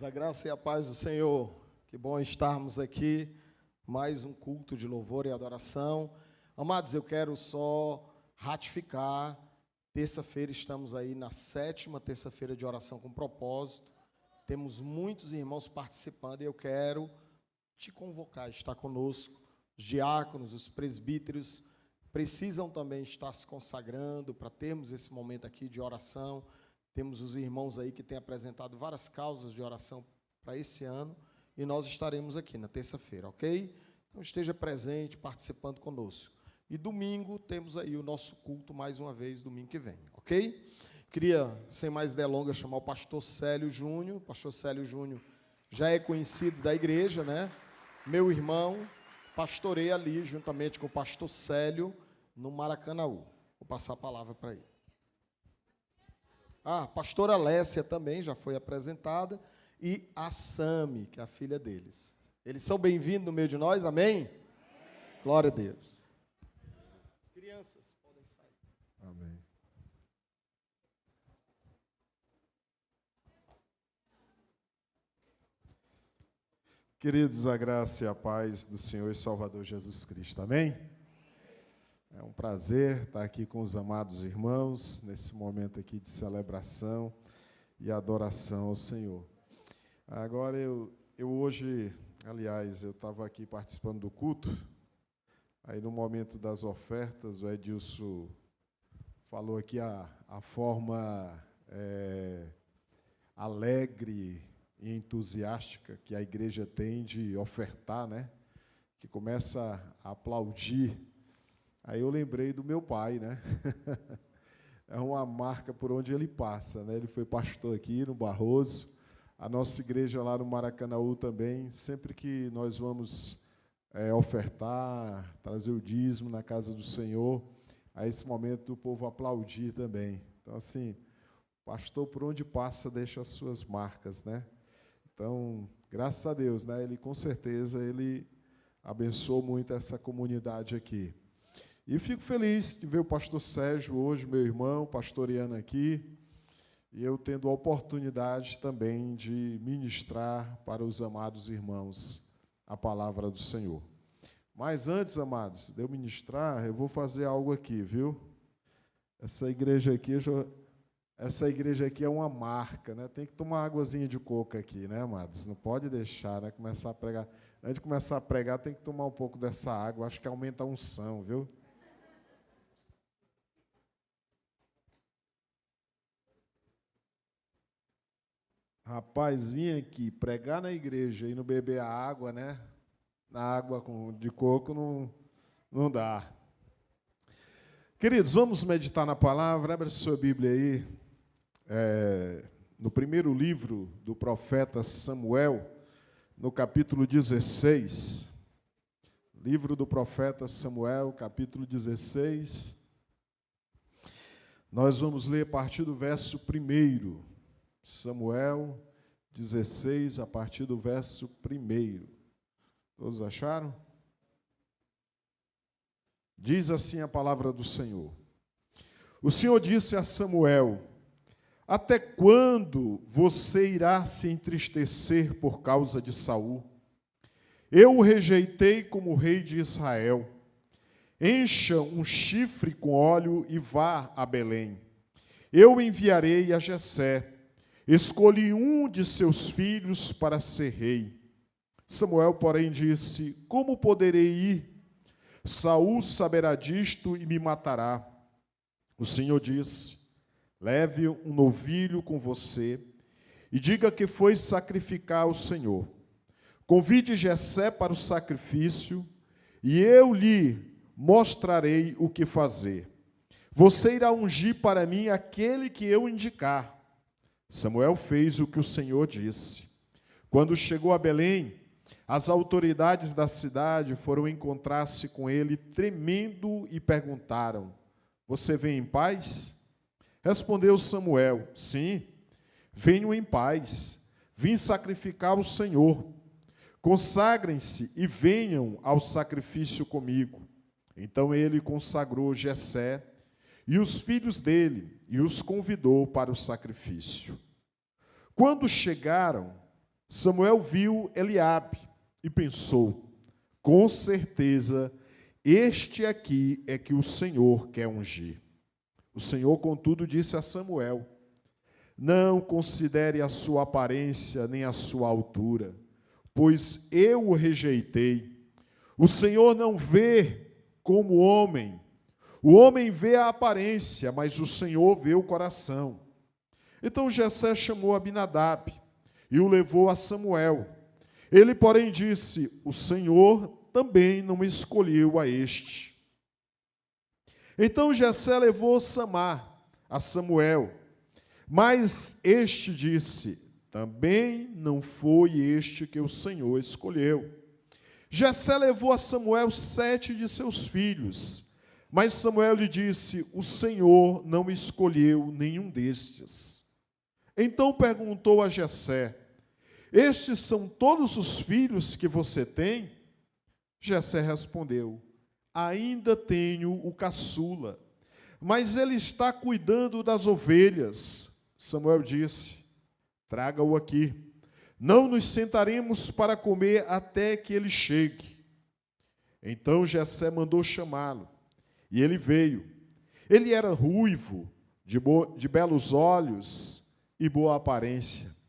A graça e a paz do Senhor. Que bom estarmos aqui, mais um culto de louvor e adoração. Amados, eu quero só ratificar, terça-feira estamos aí na 7ª terça-feira de oração com propósito. Temos muitos irmãos participando e eu quero te convocar, estar conosco. Os diáconos, os presbíteros precisam também estar se consagrando para termos esse momento aqui de oração. Temos os irmãos aí que têm apresentado várias causas de oração para esse ano e nós estaremos aqui na terça-feira, ok? Então esteja presente, participando conosco. E domingo temos aí o nosso culto mais uma vez, domingo que vem, ok? Queria, sem mais delongas, chamar o pastor Célio Júnior. O pastor Célio Júnior já é conhecido da igreja, né? Meu irmão, pastorei ali juntamente com o pastor Célio no Maracanaú. Vou passar a palavra para ele. A pastora Lécia também já foi apresentada, e a Sami, que é a filha deles. Eles são bem-vindos no meio de nós, amém? Amém. Glória a Deus. As crianças podem sair. Amém. Queridos, a graça e a paz do Senhor e Salvador Jesus Cristo, amém? É um prazer estar aqui com os amados irmãos, nesse momento aqui de celebração e adoração ao Senhor. Agora, eu hoje, aliás, eu estava aqui participando do culto, aí no momento das ofertas, o Edilson falou aqui a forma alegre e entusiástica que a igreja tem de ofertar, né? Que começa a aplaudir. Aí eu lembrei do meu pai, né? É uma marca por onde ele passa, né? Ele foi pastor aqui no Barroso, a nossa igreja lá no Maracanaú também, sempre que nós vamos ofertar, trazer o dízimo na casa do Senhor, a esse momento o povo aplaudir também. Então, assim, pastor por onde passa deixa as suas marcas, né? Então, graças a Deus, né? Ele, com certeza, ele abençoou muito essa comunidade aqui. E fico feliz de ver o pastor Sérgio hoje, meu irmão, pastoreando aqui, e eu tendo a oportunidade também de ministrar para os amados irmãos a palavra do Senhor. Mas antes, amados, de eu ministrar, eu vou fazer algo aqui, viu? Essa igreja aqui é uma marca, né? Tem que tomar uma águazinha de coco aqui, né, amados? Não pode deixar, né? Começar a pregar. Antes de começar a pregar, tem que tomar um pouco dessa água, acho que aumenta a unção, viu? Rapaz, vim aqui pregar na igreja e não beber a água, né? Na água de coco não dá. Queridos, vamos meditar na palavra. Abra sua Bíblia aí. No primeiro livro do profeta Samuel, no capítulo 16. Livro do profeta Samuel, capítulo 16. Nós vamos ler a partir do verso 1. Samuel 16, a partir do verso 1. Todos acharam? Diz assim a palavra do Senhor. O Senhor disse a Samuel: até quando você irá se entristecer por causa de Saul? Eu o rejeitei como rei de Israel. Encha um chifre com óleo e vá a Belém. Eu o enviarei a Jessé. Escolhi um de seus filhos para ser rei. Samuel, porém, disse: como poderei ir? Saul saberá disto e me matará. O Senhor disse: leve um novilho com você e diga que foi sacrificar ao Senhor. Convide Jessé para o sacrifício e eu lhe mostrarei o que fazer. Você irá ungir para mim aquele que eu indicar. Samuel fez o que o Senhor disse. Quando chegou a Belém, as autoridades da cidade foram encontrar-se com ele, tremendo, e perguntaram: você vem em paz? Respondeu Samuel: sim, venho em paz. Vim sacrificar ao Senhor. Consagrem-se e venham ao sacrifício comigo. Então ele consagrou Jessé e os filhos dele, e os convidou para o sacrifício. Quando chegaram, Samuel viu Eliabe e pensou: com certeza, este aqui é que o Senhor quer ungir. O Senhor, contudo, disse a Samuel: não considere a sua aparência nem a sua altura, pois eu o rejeitei. O Senhor não vê como homem. O homem vê a aparência, mas o Senhor vê o coração. Então Jessé chamou Abinadab e o levou a Samuel. Ele, porém, disse: o Senhor também não escolheu a este. Então Jessé levou Samar a Samuel, mas este disse: também não foi este que o Senhor escolheu. Jessé levou a Samuel 7 de seus filhos, mas Samuel lhe disse: o Senhor não escolheu nenhum destes. Então perguntou a Jessé: estes são todos os filhos que você tem? Jessé respondeu: ainda tenho o caçula, mas ele está cuidando das ovelhas. Samuel disse: traga-o aqui, não nos sentaremos para comer até que ele chegue. Então Jessé mandou chamá-lo, e ele veio. Ele era ruivo, de belos olhos e boa aparência.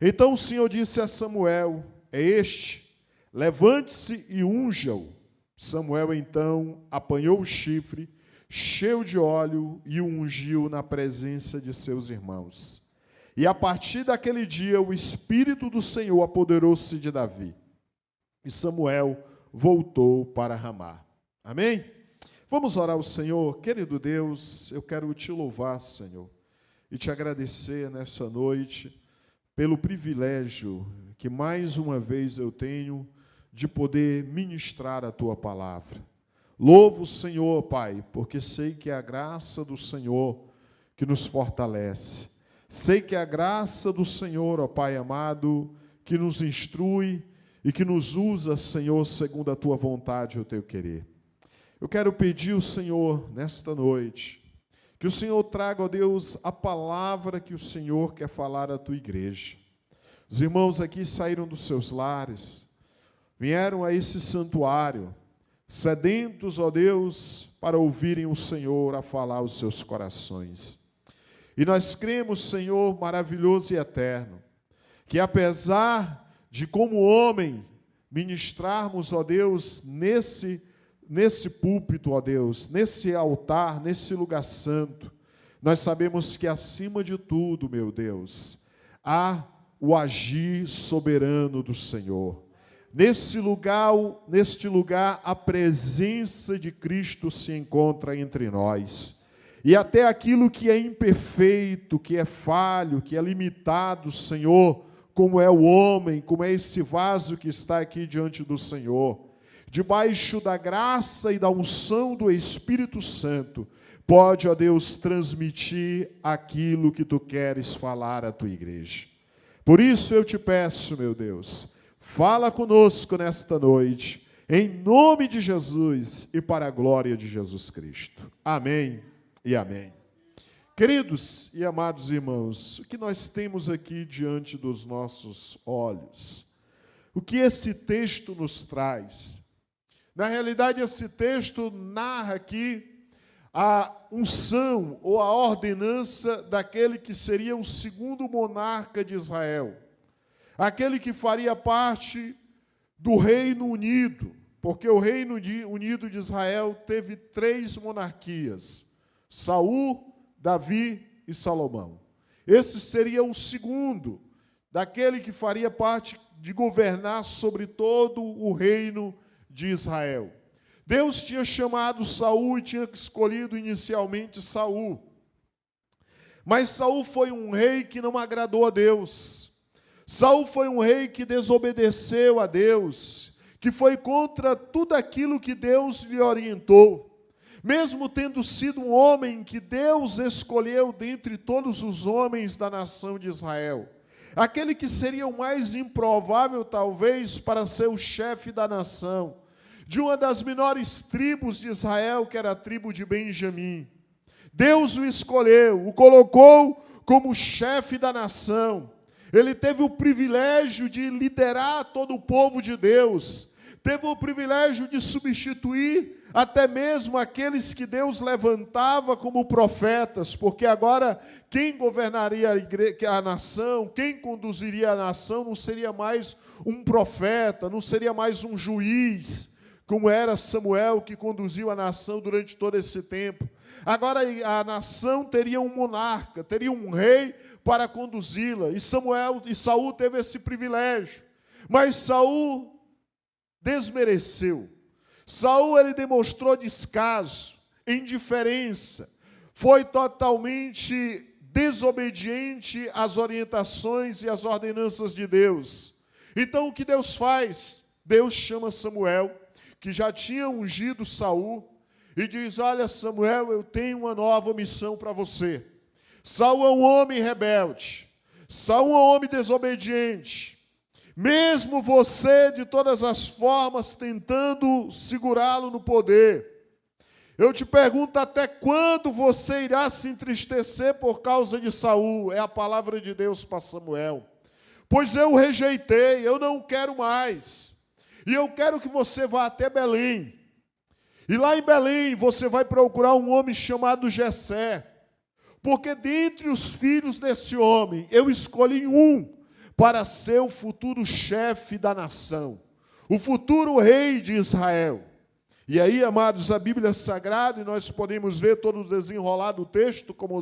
Então o Senhor disse a Samuel: é este, levante-se e unja-o. Samuel então apanhou o chifre, cheio de óleo, e o ungiu na presença de seus irmãos. E a partir daquele dia o Espírito do Senhor apoderou-se de Davi. E Samuel voltou para Ramá. Amém? Vamos orar ao Senhor. Querido Deus, eu quero te louvar, Senhor, e te agradecer nessa noite pelo privilégio que mais uma vez eu tenho de poder ministrar a Tua palavra. Louvo o Senhor, Pai, porque sei que é a graça do Senhor que nos fortalece. Sei que é a graça do Senhor, ó Pai amado, que nos instrui e que nos usa, Senhor, segundo a Tua vontade e o Teu querer. Eu quero pedir ao Senhor, nesta noite, que o Senhor traga, ó Deus, a palavra que o Senhor quer falar à Tua igreja. Os irmãos aqui saíram dos seus lares, vieram a esse santuário, sedentos, ó Deus, para ouvirem o Senhor a falar aos seus corações. E nós cremos, Senhor, maravilhoso e eterno, que apesar de como homem ministrarmos, ó Deus, nesse púlpito, ó Deus, nesse altar, nesse lugar santo, nós sabemos que acima de tudo, meu Deus, há o agir soberano do Senhor. Neste lugar, a presença de Cristo se encontra entre nós. E até aquilo que é imperfeito, que é falho, que é limitado, Senhor, como é o homem, como é esse vaso que está aqui diante do Senhor, debaixo da graça e da unção do Espírito Santo, pode, ó Deus, transmitir aquilo que Tu queres falar à Tua igreja. Por isso eu te peço, meu Deus, fala conosco nesta noite, em nome de Jesus e para a glória de Jesus Cristo. Amém e amém. Queridos e amados irmãos, o que nós temos aqui diante dos nossos olhos? O que esse texto nos traz? Na realidade, esse texto narra aqui a unção ou a ordenança daquele que seria o segundo monarca de Israel. Aquele que faria parte do Reino Unido, porque o Reino Unido de Israel teve 3 monarquias: Saul, Davi e Salomão. Esse seria o segundo, daquele que faria parte de governar sobre todo o reino de Israel. Deus tinha chamado Saul e tinha escolhido inicialmente Saul. Mas Saul foi um rei que não agradou a Deus. Saul foi um rei que desobedeceu a Deus, que foi contra tudo aquilo que Deus lhe orientou. Mesmo tendo sido um homem que Deus escolheu dentre todos os homens da nação de Israel, aquele que seria o mais improvável, talvez, para ser o chefe da nação, de uma das menores tribos de Israel, que era a tribo de Benjamim. Deus o escolheu, o colocou como chefe da nação. Ele teve o privilégio de liderar todo o povo de Deus. Teve o privilégio de substituir até mesmo aqueles que Deus levantava como profetas, porque agora quem governaria a nação, quem conduziria a nação, não seria mais um profeta, não seria mais um juiz, como era Samuel, que conduziu a nação durante todo esse tempo. Agora a nação teria um monarca, teria um rei para conduzi-la, e Saul teve esse privilégio. Mas Saul desmereceu. Saul, ele demonstrou descaso, indiferença, foi totalmente desobediente às orientações e às ordenanças de Deus. Então o que Deus faz? Deus chama Samuel, que já tinha ungido Saul, e diz: olha, Samuel, eu tenho uma nova missão para você. Saul é um homem rebelde, Saul é um homem desobediente. Mesmo você, de todas as formas, tentando segurá-lo no poder, eu te pergunto, até quando você irá se entristecer por causa de Saul? É a palavra de Deus para Samuel. Pois eu o rejeitei, eu não quero mais. E eu quero que você vá até Belém. E lá em Belém você vai procurar um homem chamado Jessé. Porque dentre os filhos desse homem, eu escolhi um para ser o futuro chefe da nação, o futuro rei de Israel. E aí, amados, a Bíblia Sagrada, e nós podemos ver todo o desenrolar do texto, como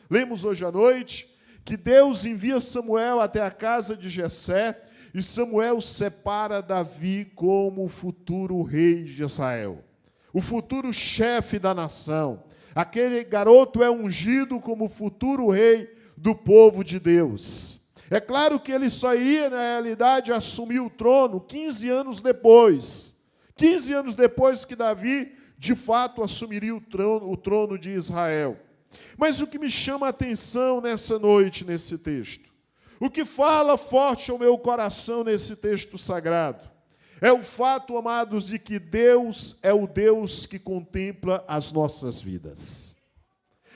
lemos hoje à noite, que Deus envia Samuel até a casa de Jessé, e Samuel separa Davi como o futuro rei de Israel, o futuro chefe da nação. Aquele garoto é ungido como futuro rei do povo de Deus. É claro que ele só iria, na realidade, assumir o trono 15 anos depois. 15 anos depois que Davi, de fato, assumiria o trono de Israel. Mas o que me chama a atenção nessa noite, nesse texto, o que fala forte ao meu coração nesse texto sagrado, é o fato, amados, de que Deus é o Deus que contempla as nossas vidas.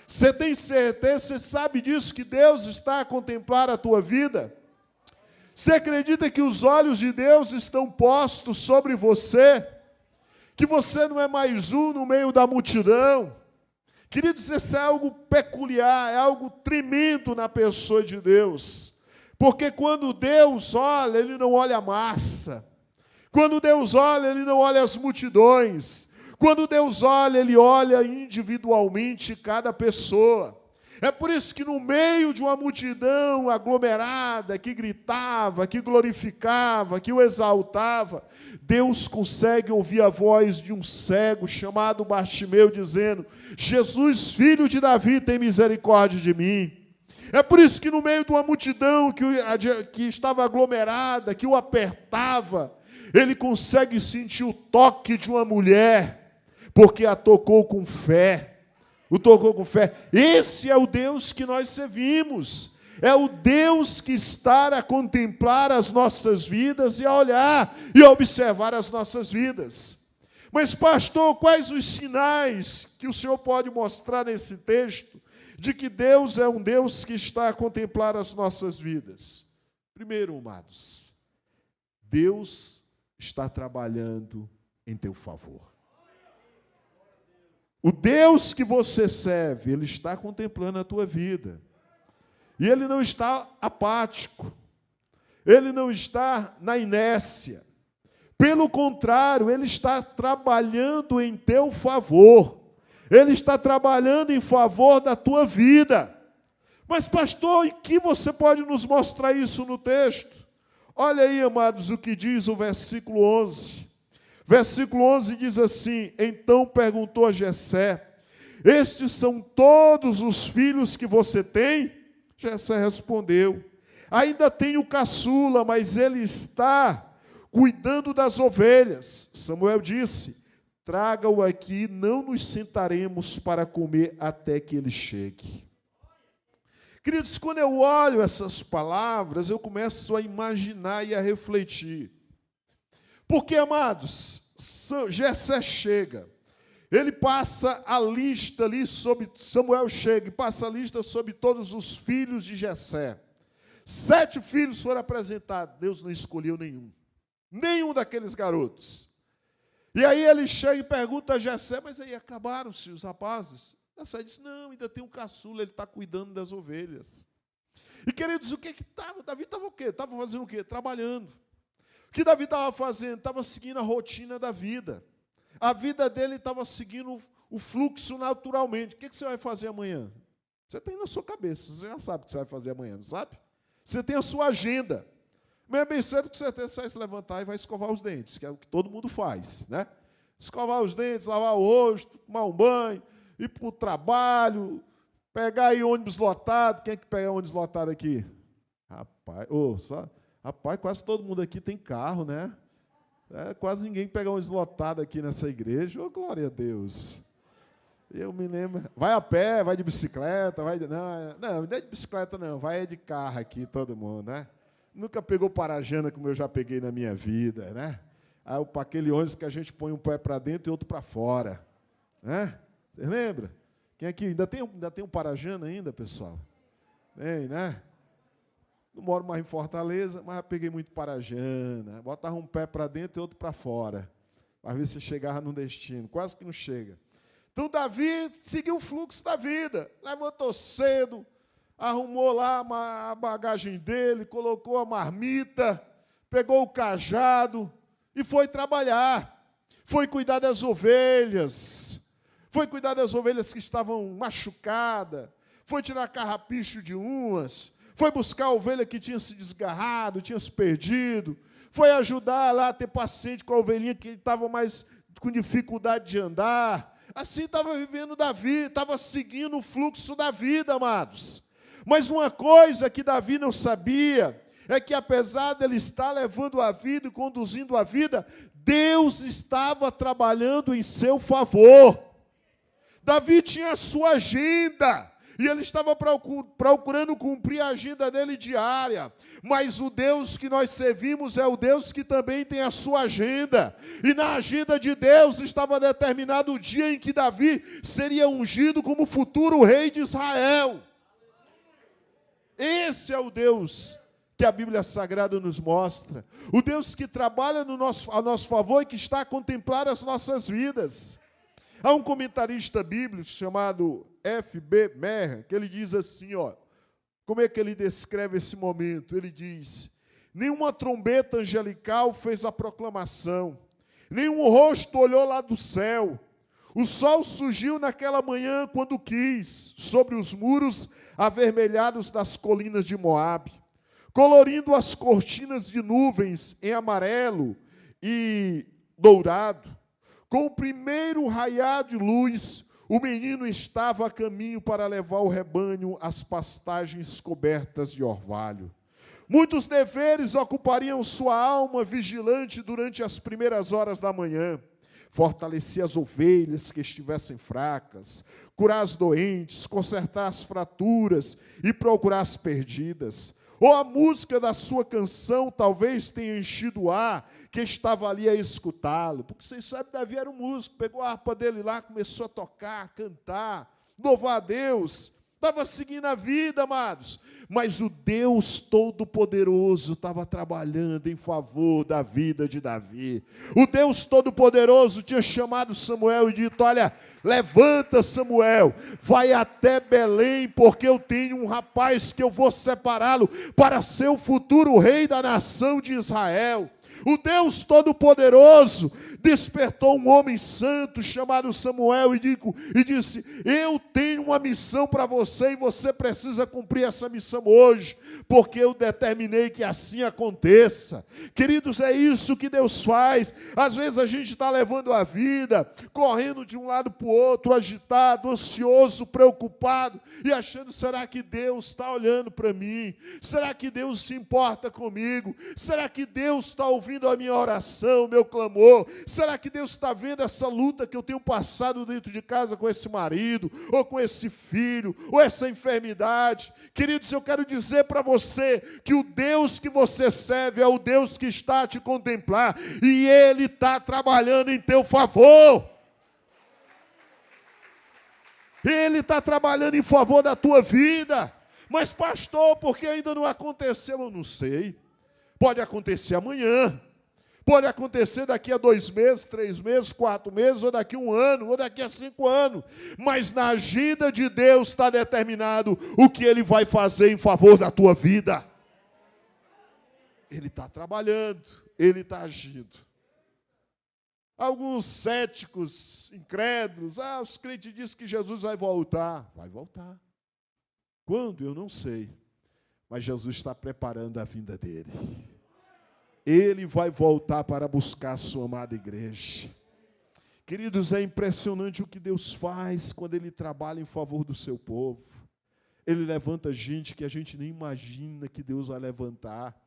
Você tem certeza, você sabe disso, que Deus está a contemplar a tua vida? Você acredita que os olhos de Deus estão postos sobre você? Que você não é mais um no meio da multidão? Queridos, isso é algo peculiar, é algo tremendo na pessoa de Deus. Porque quando Deus olha, Ele não olha a massa. Quando Deus olha, Ele não olha as multidões. Quando Deus olha, Ele olha individualmente cada pessoa. É por isso que no meio de uma multidão aglomerada, que gritava, que glorificava, que o exaltava, Deus consegue ouvir a voz de um cego chamado Bartimeu dizendo: Jesus, filho de Davi, tem misericórdia de mim. É por isso que no meio de uma multidão que estava aglomerada, que o apertava, ele consegue sentir o toque de uma mulher, porque a tocou com fé. O tocou com fé. Esse é o Deus que nós servimos. É o Deus que está a contemplar as nossas vidas e a olhar e a observar as nossas vidas. Mas, pastor, quais os sinais que o Senhor pode mostrar nesse texto de que Deus é um Deus que está a contemplar as nossas vidas? Primeiro, amados, Deus está trabalhando em teu favor. O Deus que você serve, Ele está contemplando a tua vida. E Ele não está apático. Ele não está na inércia. Pelo contrário, Ele está trabalhando em teu favor. Ele está trabalhando em favor da tua vida. Mas, pastor, em que você pode nos mostrar isso no texto? Olha aí, amados, o que diz o versículo 11. Versículo 11 diz assim: então perguntou a Jessé: estes são todos os filhos que você tem? Jessé respondeu: ainda tenho caçula, mas ele está cuidando das ovelhas. Samuel disse: traga-o aqui, não nos sentaremos para comer até que ele chegue. Queridos, quando eu olho essas palavras, eu começo a imaginar e a refletir. Porque, amados, Jessé chega, ele passa a lista ali sobre, Samuel chega e passa a lista sobre todos os filhos de Jessé. 7 filhos foram apresentados. Deus não escolheu nenhum. Nenhum daqueles garotos. E aí ele chega e pergunta a Jessé, mas aí acabaram-se os rapazes? Jessé disse, não, ainda tem um caçula, ele está cuidando das ovelhas. E, queridos, o que estava? Davi estava o quê? Estava fazendo o quê? Trabalhando. O que Davi estava fazendo? Estava seguindo a rotina da vida. A vida dele estava seguindo o fluxo naturalmente. O que você vai fazer amanhã? Você tem na sua cabeça, você já sabe o que você vai fazer amanhã, não sabe? Você tem a sua agenda. Mas é bem cedo que você vai se levantar e vai escovar os dentes, que é o que todo mundo faz, né? Escovar os dentes, lavar o rosto, tomar um banho, ir para o trabalho, pegar aí ônibus lotado. Quem é que pega ônibus lotado aqui? Rapaz, quase todo mundo aqui tem carro, né? Quase ninguém pega ônibus lotado aqui nessa igreja. Oh, glória a Deus. Eu me lembro. Vai a pé, vai de bicicleta, não é de bicicleta não, vai de carro aqui todo mundo, né? Nunca pegou Parajana como eu já peguei na minha vida, né? Aquele ônibus que a gente põe um pé para dentro e outro para fora, né? Vocês lembram? Quem aqui ainda tem um Parajana ainda, pessoal? Tem, né? Não moro mais em Fortaleza, mas já peguei muito Parajana. Botava um pé para dentro e outro para fora, para ver se chegava no destino. Quase que não chega. Então Davi seguiu o fluxo da vida. Levantou cedo, arrumou lá a bagagem dele, colocou a marmita, pegou o cajado e foi trabalhar. Foi cuidar das ovelhas. Foi cuidar das ovelhas que estavam machucadas. Foi tirar carrapicho de umas. Foi buscar a ovelha que tinha se desgarrado, tinha se perdido. Foi ajudar lá a ter paciente com a ovelhinha que estava mais com dificuldade de andar. Assim estava vivendo Davi, estava seguindo o fluxo da vida, amados. Mas uma coisa que Davi não sabia é que, apesar dele estar levando a vida e conduzindo a vida, Deus estava trabalhando em seu favor. Davi tinha a sua agenda, e ele estava procurando cumprir a agenda dele diária. Mas o Deus que nós servimos é o Deus que também tem a sua agenda. E na agenda de Deus estava determinado o dia em que Davi seria ungido como futuro rei de Israel. Esse é o Deus que a Bíblia Sagrada nos mostra. O Deus que trabalha a nosso favor e que está a contemplar as nossas vidas. Há um comentarista bíblico chamado F.B. Meher, que ele diz assim, como é que ele descreve esse momento? Ele diz, nenhuma trombeta angelical fez a proclamação, nenhum rosto olhou lá do céu. O sol surgiu naquela manhã quando quis, sobre os muros avermelhados das colinas de Moabe, colorindo as cortinas de nuvens em amarelo e dourado. Com o primeiro raiar de luz, o menino estava a caminho para levar o rebanho às pastagens cobertas de orvalho. Muitos deveres ocupariam sua alma vigilante durante as primeiras horas da manhã. Fortalecer as ovelhas que estivessem fracas, curar as doentes, consertar as fraturas e procurar as perdidas. Ou a música da sua canção talvez tenha enchido o ar que estava ali a escutá-lo. Porque vocês sabem, Davi era um músico, pegou a harpa dele lá, começou a tocar, cantar, louvar a Deus. Estava seguindo a vida, amados. Mas o Deus Todo-Poderoso estava trabalhando em favor da vida de Davi. O Deus Todo-Poderoso tinha chamado Samuel e dito, olha, levanta Samuel, vai até Belém, porque eu tenho um rapaz que eu vou separá-lo para ser o futuro rei da nação de Israel. O Deus Todo-Poderoso despertou um homem santo chamado Samuel e disse, eu tenho uma missão para você e você precisa cumprir essa missão hoje, porque eu determinei que assim aconteça. Queridos, é isso que Deus faz. Às vezes a gente está levando a vida, correndo de um lado para o outro, agitado, ansioso, preocupado, e achando, será que Deus está olhando para mim? Será que Deus se importa comigo? Será que Deus está ouvindo a minha oração, meu clamor? Será que Deus está vendo essa luta que eu tenho passado dentro de casa com esse marido, ou com esse filho, ou essa enfermidade? Queridos, eu quero dizer para você que o Deus que você serve é o Deus que está a te contemplar, e Ele está trabalhando em teu favor. Ele está trabalhando em favor da tua vida. Mas, pastor, porque ainda não aconteceu? Eu não sei. Pode acontecer amanhã. Pode acontecer daqui a 2 meses, 3 meses, 4 meses, ou daqui a 1 ano, ou daqui a 5 anos. Mas na agenda de Deus está determinado o que Ele vai fazer em favor da tua vida. Ele está trabalhando, Ele está agindo. Alguns céticos, incrédulos, os crentes dizem que Jesus vai voltar. Vai voltar. Quando? Eu não sei. Mas Jesus está preparando a vinda dele. Ele vai voltar para buscar a sua amada igreja. Queridos, é impressionante o que Deus faz quando Ele trabalha em favor do seu povo. Ele levanta gente que a gente nem imagina que Deus vai levantar.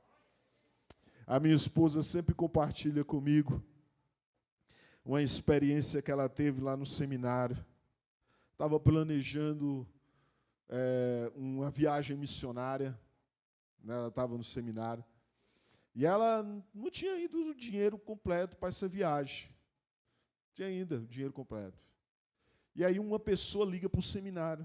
A minha esposa sempre compartilha comigo uma experiência que ela teve lá no seminário. Estava planejando uma viagem missionária, né? Ela estava no seminário. E ela não tinha ainda o dinheiro completo para essa viagem. Não tinha ainda o dinheiro completo. E aí uma pessoa liga para o seminário.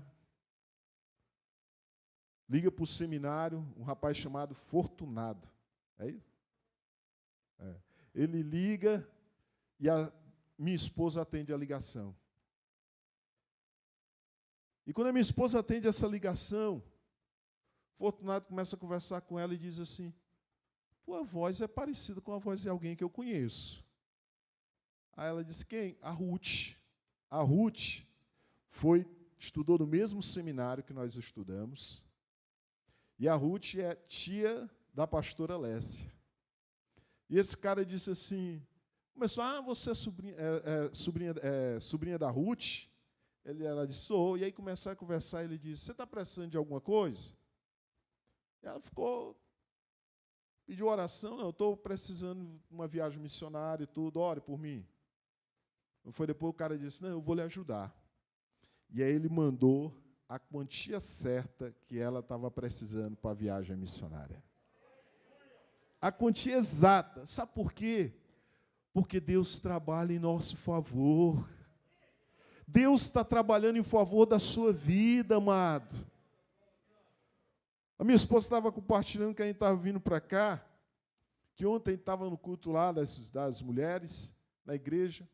Liga para o seminário, um rapaz chamado Fortunado. É isso? É. Ele liga e a minha esposa atende a ligação. E quando a minha esposa atende essa ligação, Fortunado começa a conversar com ela e diz assim: tua voz é parecida com a voz de alguém que eu conheço. Aí ela disse: quem? A Ruth. A Ruth estudou no mesmo seminário que nós estudamos. E a Ruth é tia da pastora Lécia. E esse cara disse assim, começou: você é sobrinha da Ruth? Ela disse: sou. E aí começou a conversar, ele disse: você está precisando de alguma coisa? E ela pediu oração. Não, eu estou precisando de uma viagem missionária e tudo, ore por mim. Foi depois o cara disse: não, eu vou lhe ajudar. E aí ele mandou a quantia certa que ela estava precisando para a viagem missionária. A quantia exata. Sabe por quê? Porque Deus trabalha em nosso favor. Deus está trabalhando em favor da sua vida, amado. A minha esposa estava compartilhando que a gente estava vindo para cá, que ontem estava no culto lá das mulheres, na igreja,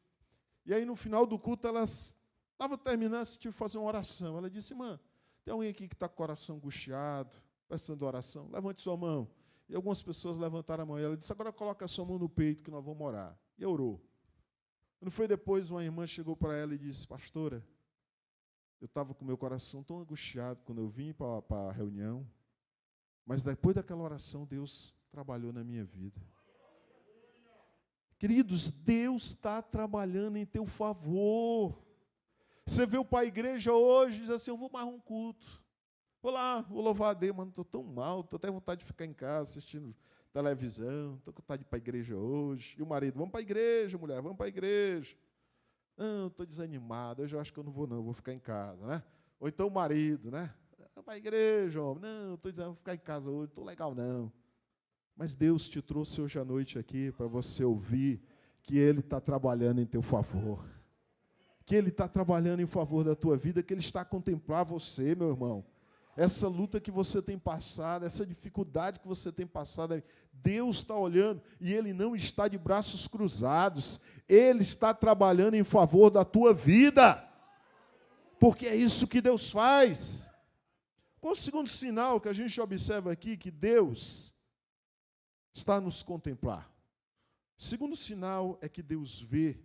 e aí no final do culto elas estavam terminando, tive que fazer uma oração. Ela disse: irmã, tem alguém aqui que está com o coração angustiado, precisando de oração? Levante sua mão. E algumas pessoas levantaram a mão, e ela disse: agora coloca a sua mão no peito que nós vamos orar. E orou. Quando foi depois, uma irmã chegou para ela e disse: pastora, eu estava com meu coração tão angustiado quando eu vim para a reunião, mas depois daquela oração, Deus trabalhou na minha vida. Queridos, Deus está trabalhando em teu favor. Você veio para a igreja hoje e diz assim: eu vou mais um culto. Vou lá, vou louvar a Deus, mas não estou tão mal, estou até com vontade de ficar em casa assistindo televisão, estou com vontade de ir para a igreja hoje. E o marido: vamos para a igreja, mulher, vamos para a igreja. Não, estou desanimado, hoje eu acho que eu não vou ficar em casa, né? Ou então o marido, né? Para a igreja, homem. Não, estou dizendo, vou ficar em casa hoje, não estou legal não. Mas Deus te trouxe hoje à noite aqui para você ouvir que Ele está trabalhando em teu favor. Que Ele está trabalhando em favor da tua vida, que Ele está a contemplar você, meu irmão. Essa luta que você tem passado, essa dificuldade que você tem passado, Deus está olhando e Ele não está de braços cruzados. Ele está trabalhando em favor da tua vida. Porque é isso que Deus faz. Qual o segundo sinal que a gente observa aqui que Deus está a nos contemplar? O segundo sinal é que Deus vê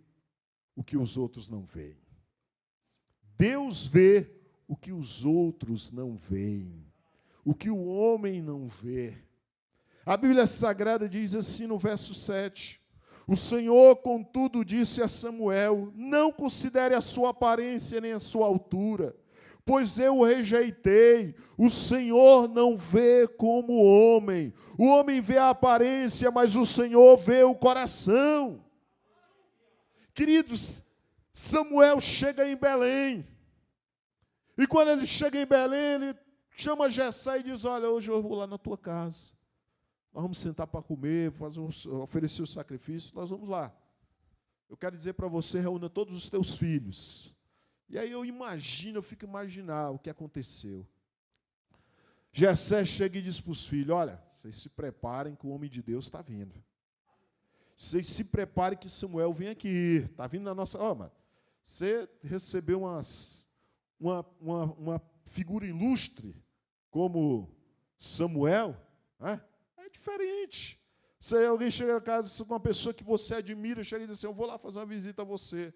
o que os outros não veem. Deus vê o que os outros não veem, o que o homem não vê. A Bíblia Sagrada diz assim no verso 7, o Senhor, contudo, disse a Samuel: não considere a sua aparência nem a sua altura, pois eu o rejeitei. O Senhor não vê como o homem vê a aparência, mas o Senhor vê o coração. Queridos, Samuel chega em Belém, e quando ele chega em Belém, ele chama Jessé e diz: olha, hoje eu vou lá na tua casa, nós vamos sentar para comer, oferecer o sacrifício, nós vamos lá. Eu quero dizer para você, reúna todos os teus filhos. E aí eu fico imaginando o que aconteceu. Jessé chega e diz para os filhos, olha, vocês se preparem que o homem de Deus está vindo. Vocês se preparem que Samuel vem aqui. Está vindo na nossa... mano, você recebeu uma figura ilustre como Samuel, né? É diferente. Se alguém chega na casa com uma pessoa que você admira, chega e diz assim, eu vou lá fazer uma visita a você.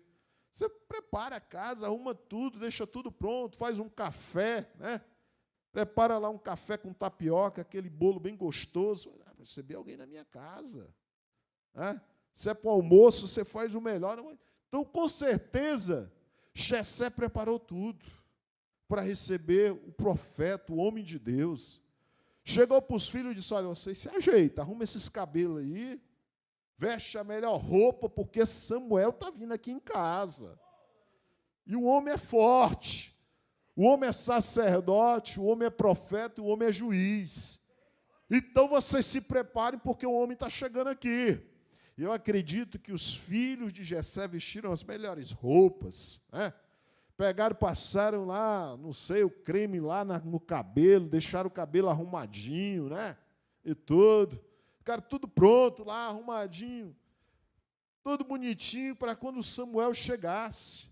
Você prepara a casa, arruma tudo, deixa tudo pronto, faz um café, né? Prepara lá um café com tapioca, aquele bolo bem gostoso. Receber alguém na minha casa. Né? Se é para o almoço, você faz o melhor. Então, com certeza, Jessé preparou tudo para receber o profeta, o homem de Deus. Chegou para os filhos e disse, olha, vocês se ajeitam, arruma esses cabelos aí, veste a melhor roupa, porque Samuel está vindo aqui em casa. E o homem é forte. O homem é sacerdote, o homem é profeta, o homem é juiz. Então vocês se preparem, porque o homem está chegando aqui. Eu acredito que os filhos de Jessé vestiram as melhores roupas, né? Pegaram, passaram lá, não sei, o creme lá no cabelo, deixaram o cabelo arrumadinho, né? E tudo. Ficaram tudo pronto lá, arrumadinho. Tudo bonitinho para quando Samuel chegasse.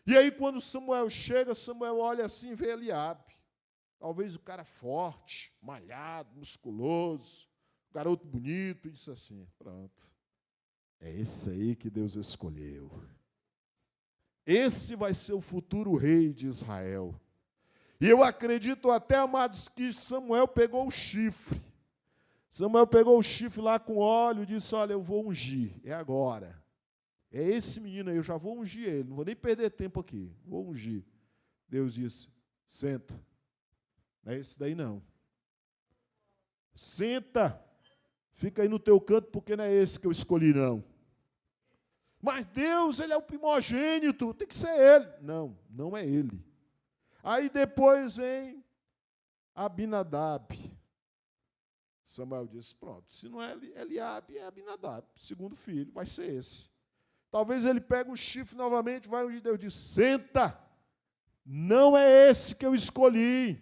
E aí, quando Samuel chega, Samuel olha assim e vê Eliabe. Talvez o cara forte, malhado, musculoso, garoto bonito, e disse assim, pronto, é esse aí que Deus escolheu. Esse vai ser o futuro rei de Israel. E eu acredito até, amados, que Samuel pegou o chifre. Samuel pegou o chifre lá com óleo e disse, olha, eu vou ungir, é agora. É esse menino aí, eu já vou ungir ele, não vou nem perder tempo aqui, vou ungir. Deus disse, senta. Não é esse daí não. Senta, fica aí no teu canto, porque não é esse que eu escolhi não. Mas Deus, ele é o primogênito, tem que ser ele. Não, não é ele. Aí depois vem Abinadab. Samuel disse, pronto, se não é Eliabe, é Abinadab, segundo filho, vai ser esse. Talvez ele pegue o chifre novamente, vai onde Deus diz, senta, não é esse que eu escolhi.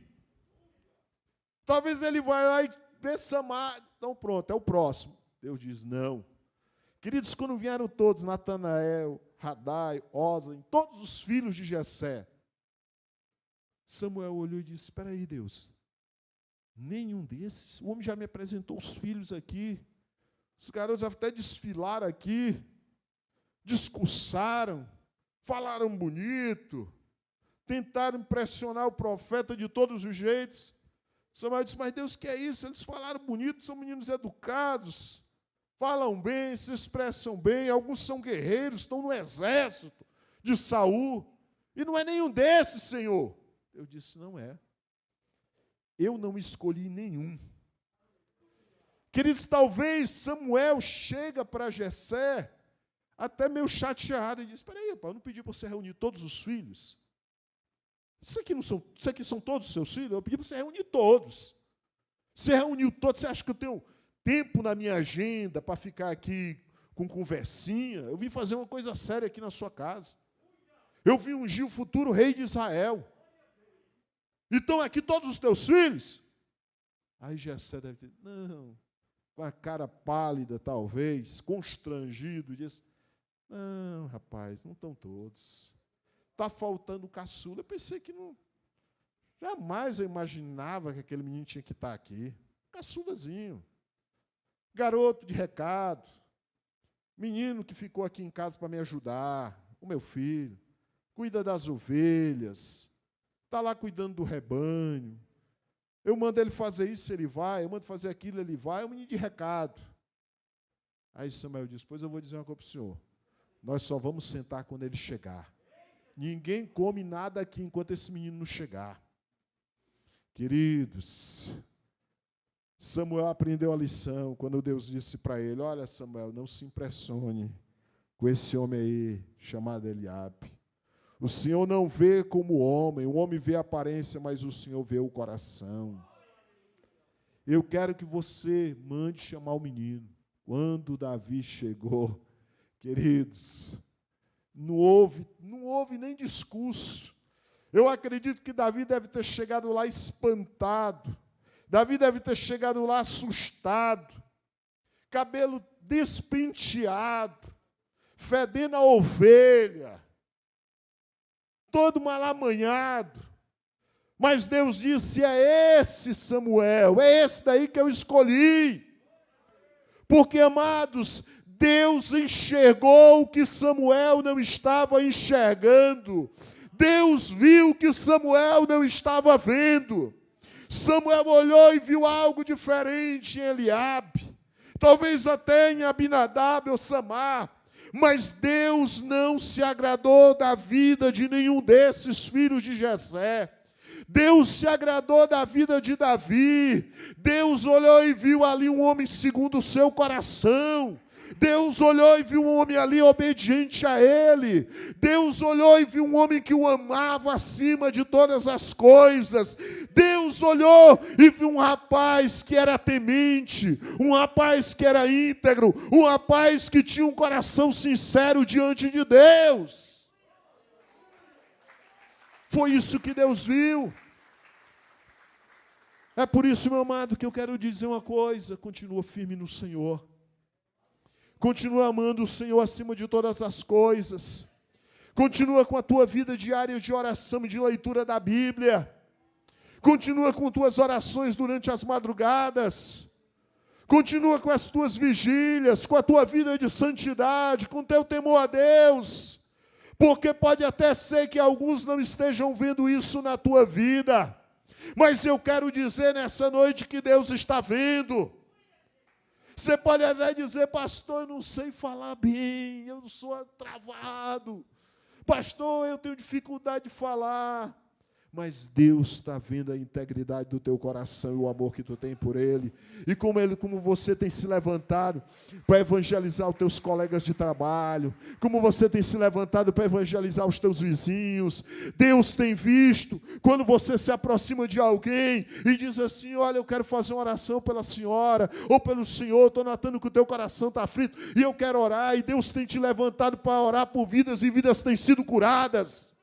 Talvez ele vai lá e dê Samar, então pronto, é o próximo. Deus diz, não. Queridos, quando vieram todos, Natanael, Radai, Osem, todos os filhos de Jessé, Samuel olhou e disse, espera aí, Deus, nenhum desses, o homem já me apresentou os filhos aqui, os garotos até desfilaram aqui, discursaram, falaram bonito, tentaram impressionar o profeta de todos os jeitos. Samuel disse, mas Deus, que é isso? Eles falaram bonito, são meninos educados, falam bem, se expressam bem, alguns são guerreiros, estão no exército de Saul, e não é nenhum desses, Senhor. Eu disse, não é. Eu não escolhi nenhum. Queridos, talvez Samuel chega para Jessé até meio chateado e diz, espera aí, eu não pedi para você reunir todos os filhos. Isso aqui são todos os seus filhos? Eu pedi para você reunir todos. Você reuniu todos, você acha que eu tenho tempo na minha agenda para ficar aqui com conversinha? Eu vim fazer uma coisa séria aqui na sua casa. Eu vim ungir o futuro rei de Israel. Então aqui todos os teus filhos? Aí Jessé deve ter, não, com a cara pálida talvez, constrangido, diz, não, rapaz, não estão todos. Está faltando o caçula. Eu pensei que não, jamais eu imaginava que aquele menino tinha que estar aqui. Caçulazinho, garoto de recado, menino que ficou aqui em casa para me ajudar, o meu filho, cuida das ovelhas, está lá cuidando do rebanho. Eu mando ele fazer isso, ele vai, eu mando fazer aquilo, ele vai, é um menino de recado. Aí Samuel diz, pois eu vou dizer uma coisa para o senhor, nós só vamos sentar quando ele chegar. Ninguém come nada aqui enquanto esse menino não chegar. Queridos, Samuel aprendeu a lição quando Deus disse para ele, olha Samuel, não se impressione com esse homem aí chamado Eliabe. O Senhor não vê como o homem vê a aparência, mas o Senhor vê o coração. Eu quero que você mande chamar o menino. Quando Davi chegou, queridos, não houve nem discurso. Eu acredito que Davi deve ter chegado lá espantado. Davi deve ter chegado lá assustado, cabelo despenteado, fedendo a ovelha, todo malamanhado. Mas Deus disse: é esse Samuel, é esse daí que eu escolhi. Porque, amados, Deus enxergou o que Samuel não estava enxergando. Deus viu o que Samuel não estava vendo. Samuel olhou e viu algo diferente em Eliabe, talvez até em Abinadab ou Samar, mas Deus não se agradou da vida de nenhum desses filhos de Jessé. Deus se agradou da vida de Davi. Deus olhou e viu ali um homem segundo o seu coração. Deus olhou e viu um homem ali obediente a Ele. Deus olhou e viu um homem que o amava acima de todas as coisas. Deus olhou e viu um rapaz que era temente, um rapaz que era íntegro, um rapaz que tinha um coração sincero diante de Deus. Foi isso que Deus viu. É por isso, meu amado, que eu quero dizer uma coisa: continua firme no Senhor. Continua amando o Senhor acima de todas as coisas. Continua com a tua vida diária de oração e de leitura da Bíblia. Continua com tuas orações durante as madrugadas. Continua com as tuas vigílias, com a tua vida de santidade, com o teu temor a Deus. Porque pode até ser que alguns não estejam vendo isso na tua vida. Mas eu quero dizer nessa noite que Deus está vendo. Você pode até dizer: pastor, eu não sei falar bem, eu sou travado. Pastor, eu tenho dificuldade de falar. Mas Deus está vendo a integridade do teu coração e o amor que tu tem por Ele. E como você tem se levantado para evangelizar os teus colegas de trabalho, como você tem se levantado para evangelizar os teus vizinhos. Deus tem visto quando você se aproxima de alguém e diz assim: olha, eu quero fazer uma oração pela senhora ou pelo senhor, estou notando que o teu coração está aflito e eu quero orar. E Deus tem te levantado para orar por vidas e vidas têm sido curadas.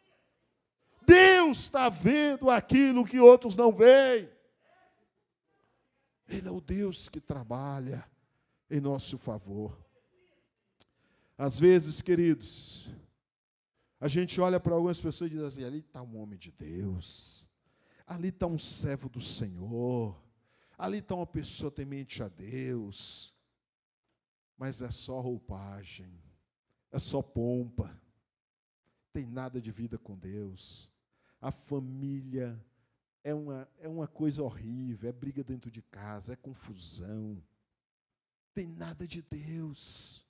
Deus está vendo aquilo que outros não veem. Ele é o Deus que trabalha em nosso favor. Às vezes, queridos, a gente olha para algumas pessoas e diz assim: ali está um homem de Deus, ali está um servo do Senhor, ali está uma pessoa temente a Deus. Mas é só roupagem, é só pompa, tem nada de vida com Deus. A família é uma coisa horrível, é briga dentro de casa, é confusão. Tem nada de Deus.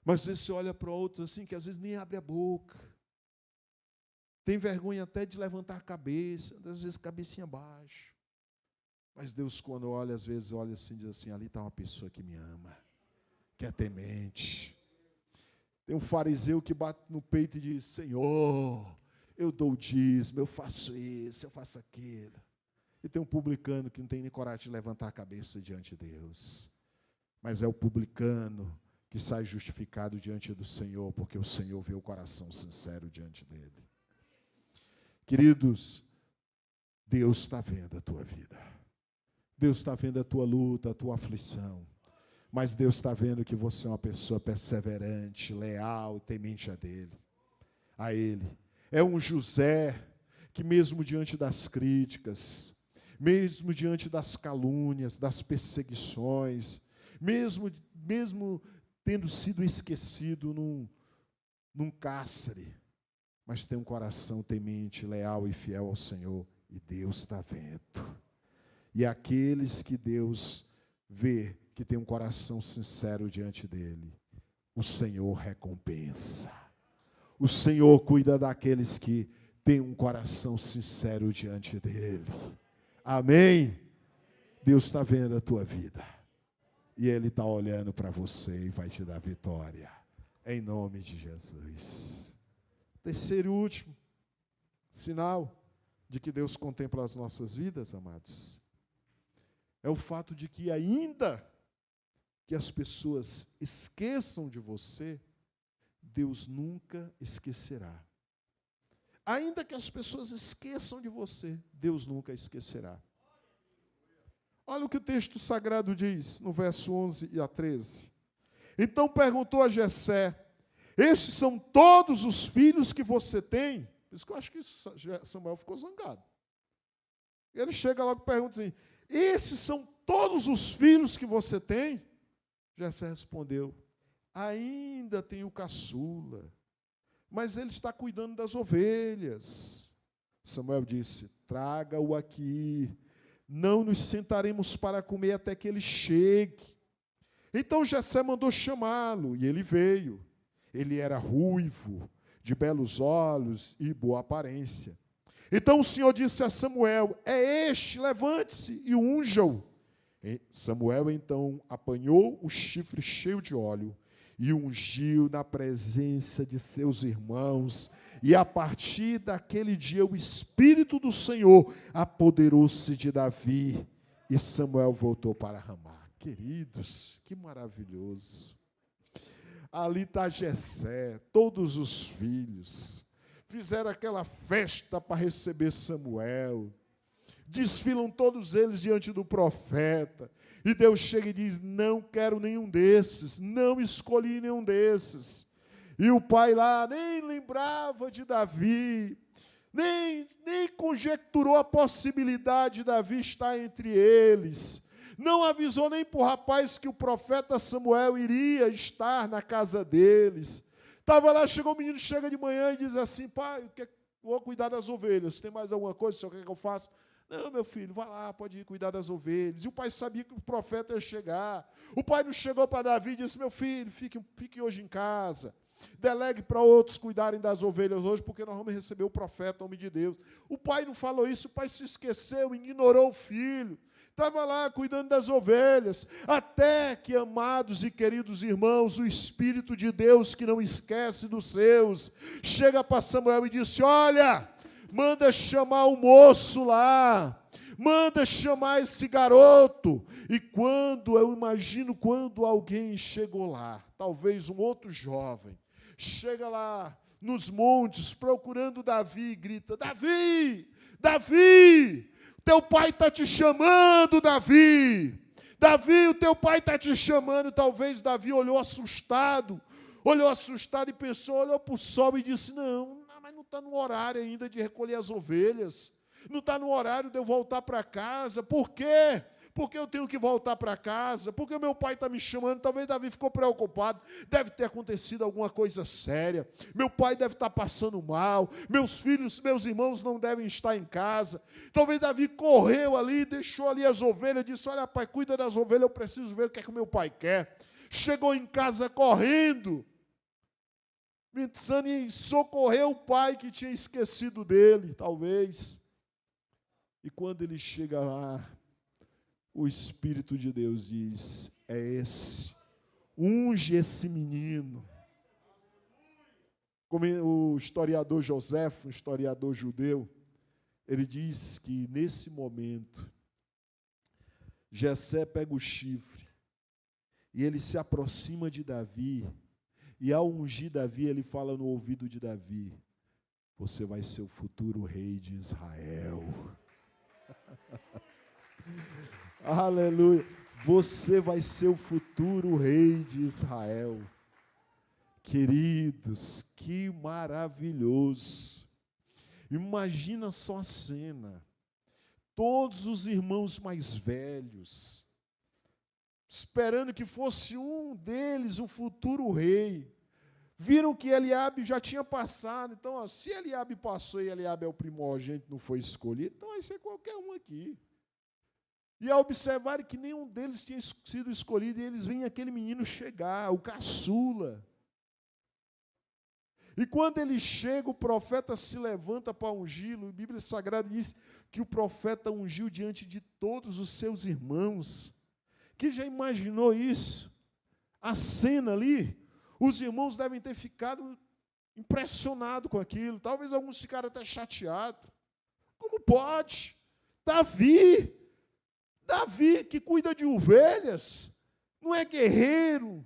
Mas você olha para outros assim, que às vezes nem abre a boca. Tem vergonha até de levantar a cabeça, às vezes cabecinha baixa. Mas Deus, quando olha, às vezes olha assim e diz assim: ali está uma pessoa que me ama, que é temente. Tem um fariseu que bate no peito e diz: Senhor, eu dou o dízimo, eu faço isso, eu faço aquilo. E tem um publicano que não tem nem coragem de levantar a cabeça diante de Deus. Mas é o publicano que sai justificado diante do Senhor, porque o Senhor vê o coração sincero diante dele. Queridos, Deus está vendo a tua vida. Deus está vendo a tua luta, a tua aflição. Mas Deus está vendo que você é uma pessoa perseverante, leal, temente a Ele. É um José que mesmo diante das críticas, mesmo diante das calúnias, das perseguições, mesmo tendo sido esquecido num cárcere, mas tem um coração temente, leal e fiel ao Senhor, e Deus está vendo. E aqueles que Deus vê que tem um coração sincero diante dele, o Senhor recompensa. O Senhor cuida daqueles que têm um coração sincero diante dele. Amém? Deus está vendo a tua vida. E Ele está olhando para você e vai te dar vitória. Em nome de Jesus. Terceiro e último sinal de que Deus contempla as nossas vidas, amados, é o fato de que ainda que as pessoas esqueçam de você, Deus nunca esquecerá. Ainda que as pessoas esqueçam de você, Deus nunca esquecerá. Olha o que o texto sagrado diz, no verso 11 e a 13. Então perguntou a Jessé: estes são todos os filhos que você tem? Por isso que eu acho que Samuel ficou zangado. Ele chega logo e pergunta assim: esses são todos os filhos que você tem? Jessé respondeu: ainda tenho o caçula, mas ele está cuidando das ovelhas. Samuel disse: traga-o aqui, não nos sentaremos para comer até que ele chegue. Então Jessé mandou chamá-lo, e ele veio. Ele era ruivo, de belos olhos e boa aparência. Então o Senhor disse a Samuel: é este, levante-se e unja-o. Samuel então apanhou o chifre cheio de óleo e ungiu na presença de seus irmãos. E a partir daquele dia o Espírito do Senhor apoderou-se de Davi, e Samuel voltou para Ramá. Queridos, que maravilhoso. Ali está Jessé, todos os filhos, fizeram aquela festa para receber Samuel, desfilam todos eles diante do profeta, e Deus chega e diz: não quero nenhum desses, não escolhi nenhum desses. E o pai lá nem lembrava de Davi, nem conjecturou a possibilidade de Davi estar entre eles, não avisou nem para o rapaz que o profeta Samuel iria estar na casa deles. Estava lá, chegou o menino, chega de manhã e diz assim: pai, vou cuidar das ovelhas, tem mais alguma coisa, o senhor quer que eu faça? Não, meu filho, vai lá, pode ir cuidar das ovelhas. E o pai sabia que o profeta ia chegar. O pai não chegou para Davi e disse: meu filho, fique hoje em casa, delegue para outros cuidarem das ovelhas hoje, porque nós vamos receber o profeta, homem de Deus. O pai não falou isso, o pai se esqueceu, ignorou o filho. Estava lá cuidando das ovelhas, até que, amados e queridos irmãos, o Espírito de Deus, que não esquece dos seus, chega para Samuel e disse: olha, manda chamar o moço lá, manda chamar esse garoto. E eu imagino quando alguém chegou lá, talvez um outro jovem, chega lá nos montes procurando Davi e grita: Davi, Davi, teu pai está te chamando, Davi. Davi, o teu pai está te chamando. Talvez Davi olhou assustado e pensou, olhou para o sol e disse: não, mas não está no horário ainda de recolher as ovelhas. Não está no horário de eu voltar para casa. Por quê? Porque eu tenho que voltar para casa, porque o meu pai está me chamando. Talvez Davi ficou preocupado, deve ter acontecido alguma coisa séria, meu pai deve estar passando mal, meus filhos, meus irmãos não devem estar em casa. Talvez Davi correu ali, deixou ali as ovelhas, disse: olha, pai, cuida das ovelhas, eu preciso ver o que é que o meu pai quer. Chegou em casa correndo, pensando em socorrer o pai que tinha esquecido dele, talvez. E quando ele chega lá, o Espírito de Deus diz: é esse, unge esse menino. Como o historiador Joséfo, um historiador judeu, ele diz que nesse momento, Jessé pega o chifre, e ele se aproxima de Davi, e ao ungir Davi, ele fala no ouvido de Davi: você vai ser o futuro rei de Israel. Aleluia, você vai ser o futuro rei de Israel. Queridos, que maravilhoso. Imagina só a cena, todos os irmãos mais velhos, esperando que fosse um deles o futuro rei. Viram que Eliabe já tinha passado, então, se Eliabe passou e Eliabe é o primogênito, não foi escolhido, então vai ser qualquer um aqui. E ao observarem que nenhum deles tinha sido escolhido, e eles veem aquele menino chegar, o caçula. E quando ele chega, o profeta se levanta para ungí-lo. A Bíblia Sagrada diz que o profeta ungiu diante de todos os seus irmãos. Quem já imaginou isso? A cena ali, os irmãos devem ter ficado impressionados com aquilo. Talvez alguns ficaram até chateados. Como pode? Davi, que cuida de ovelhas, não é guerreiro,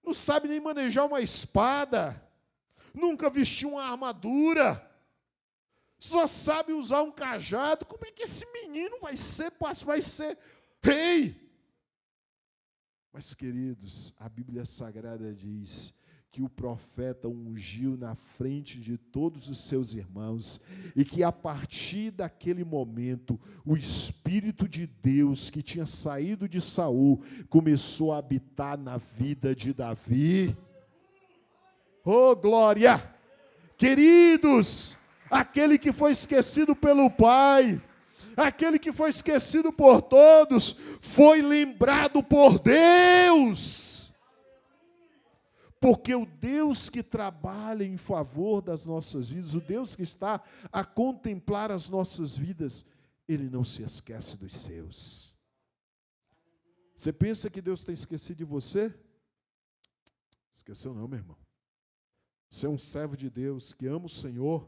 não sabe nem manejar uma espada, nunca vestiu uma armadura, só sabe usar um cajado. Como é que esse menino vai ser Ei! Mas, queridos, a Bíblia Sagrada diz que o profeta ungiu na frente de todos os seus irmãos e que a partir daquele momento o Espírito de Deus que tinha saído de Saul começou a habitar na vida de Davi. Oh, glória! Queridos, aquele que foi esquecido pelo Pai, aquele que foi esquecido por todos, foi lembrado por Deus. Porque o Deus que trabalha em favor das nossas vidas, o Deus que está a contemplar as nossas vidas, Ele não se esquece dos seus. Você pensa que Deus tem esquecido de você? Esqueceu não, meu irmão. Você é um servo de Deus que ama o Senhor,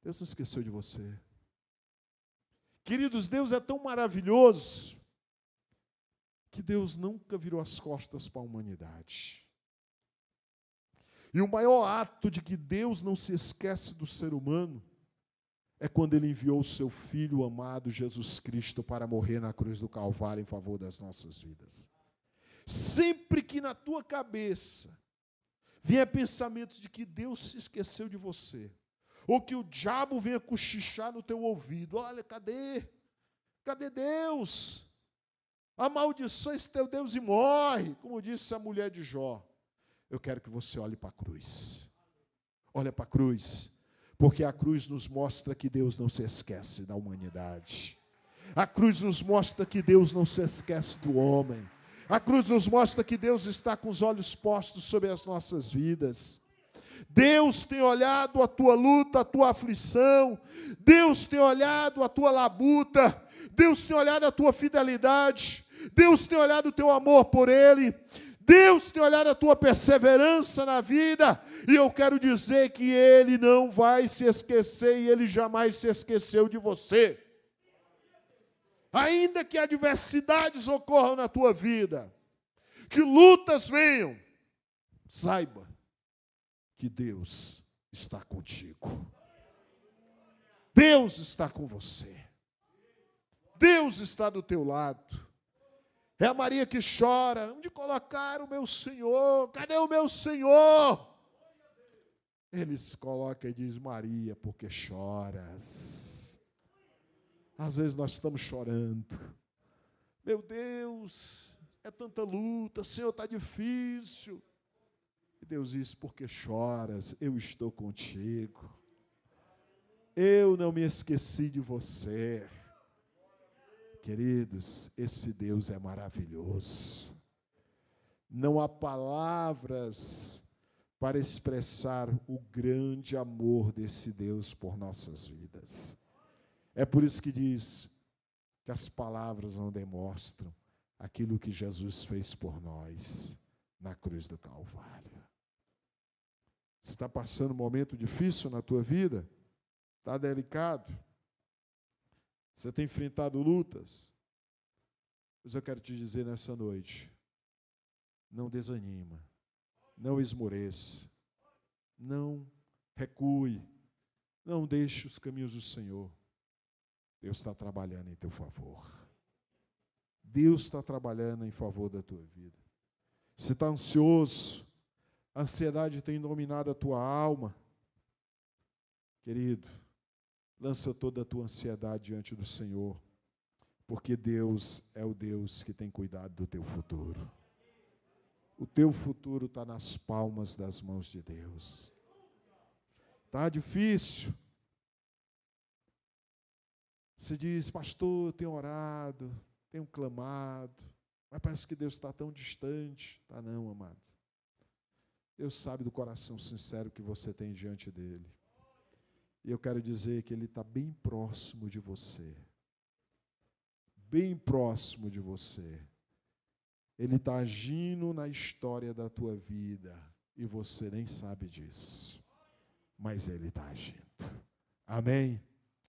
Deus não esqueceu de você. Queridos, Deus é tão maravilhoso que Deus nunca virou as costas para a humanidade. E o maior ato de que Deus não se esquece do ser humano é quando Ele enviou o seu Filho amado, Jesus Cristo, para morrer na cruz do Calvário em favor das nossas vidas. Sempre que na tua cabeça vier pensamentos de que Deus se esqueceu de você, ou que o diabo venha cochichar no teu ouvido, olha, cadê? Cadê Deus? Amaldiçoa esse teu Deus e morre, como disse a mulher de Jó. Eu quero que você olhe para a cruz. Olha para a cruz, porque a cruz nos mostra que Deus não se esquece da humanidade. A cruz nos mostra que Deus não se esquece do homem. A cruz nos mostra que Deus está com os olhos postos sobre as nossas vidas. Deus tem olhado a tua luta, a tua aflição. Deus tem olhado a tua labuta. Deus tem olhado a tua fidelidade. Deus tem olhado o teu amor por Ele. Deus tem olhado a tua perseverança na vida, e eu quero dizer que Ele não vai se esquecer, e Ele jamais se esqueceu de você. Ainda que adversidades ocorram na tua vida, que lutas venham, saiba que Deus está contigo. Deus está com você. Deus está do teu lado. É a Maria que chora, onde colocar o meu Senhor? Cadê o meu Senhor? Ele se coloca e diz, Maria, porque choras? Às vezes nós estamos chorando. Meu Deus, é tanta luta, Senhor, está difícil. E Deus diz, porque choras? Eu estou contigo. Eu não me esqueci de você. Queridos, esse Deus é maravilhoso. Não há palavras para expressar o grande amor desse Deus por nossas vidas. É por isso que diz que as palavras não demonstram aquilo que Jesus fez por nós na cruz do Calvário. Você está passando um momento difícil na tua vida? Está delicado? Você tem enfrentado lutas? Mas eu quero te dizer nessa noite, não desanima, não esmoreça, não recue, não deixe os caminhos do Senhor. Deus está trabalhando em teu favor. Deus está trabalhando em favor da tua vida. Você está ansioso, a ansiedade tem dominado a tua alma. Querido, lança toda a tua ansiedade diante do Senhor, porque Deus é o Deus que tem cuidado do teu futuro. O teu futuro está nas palmas das mãos de Deus. Está difícil. Você diz, pastor, eu tenho orado, tenho clamado, mas parece que Deus está tão distante. Está não, amado. Deus sabe do coração sincero que você tem diante dEle. E eu quero dizer que Ele está bem próximo de você. Bem próximo de você. Ele está agindo na história da tua vida. E você nem sabe disso. Mas Ele está agindo. Amém?